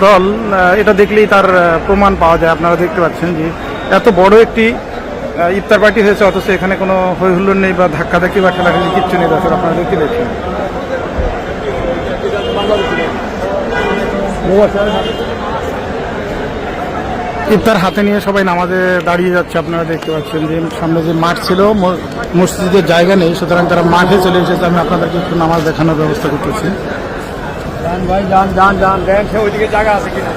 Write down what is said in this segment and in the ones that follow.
দল, এটা দেখলেই তার প্রমাণ পাওয়া যায়। আপনারা দেখতে পাচ্ছেন যে এত বড় একটি ইফতার পার্টি হয়েছে, অথচ এখানে কোনো হই হুল্লোড় নেই বা ধাক্কাধাক্কি বা ঠেলাঠেলি কিচ্ছু নেই। দর্শক আপনারা দেখতে দেখছেন ইফতার হাতে নিয়ে সবাই নামাজে দাঁড়িয়ে যাচ্ছে। আপনারা দেখতে পাচ্ছেন যে সামনে যে মাঠ ছিল, মসজিদের জায়গা নেই, সুতরাং তারা মাঠে চলে এসেছে। আমি আপনাদেরকে একটু নামাজ দেখানোর ব্যবস্থা করতেছি। ভাই যান যান যান, দেখেন ওইদিকে জায়গা আছে কিনা।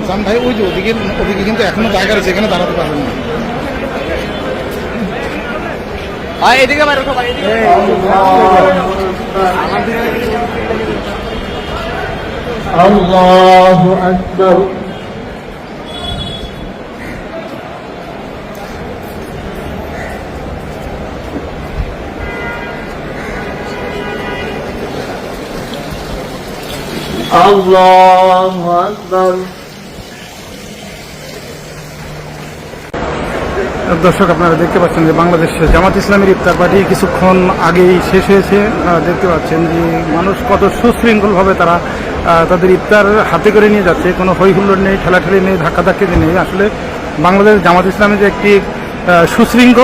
জান ভাই, ওই যে ওদিকে কিন্তু এখনো জায়গা রয়েছে, এখানে দাঁড়াতে পারবেন না। ভাই এদিকে বাইরে ভাই, এদিকে আল্লাহু আকবার। আল্লাহু আকবার। দর্শক আপনারা দেখতে পাচ্ছেন যে বাংলাদেশ জামাত ইসলামের ইফতার পার্টি কিছুক্ষণ আগেই শেষ হয়েছে। দেখতে পাচ্ছেন যে মানুষ কত সুশৃঙ্খলভাবে তারা তাদের ইফতার হাতে করে নিয়ে যাচ্ছে। কোনো হই হুল্লোড় নেই, ঠেলাঠেলি নেই, ধাক্কাধাক্কি নেই। আসলে বাংলাদেশ জামাত ইসলামের যে একটি সুশৃঙ্খল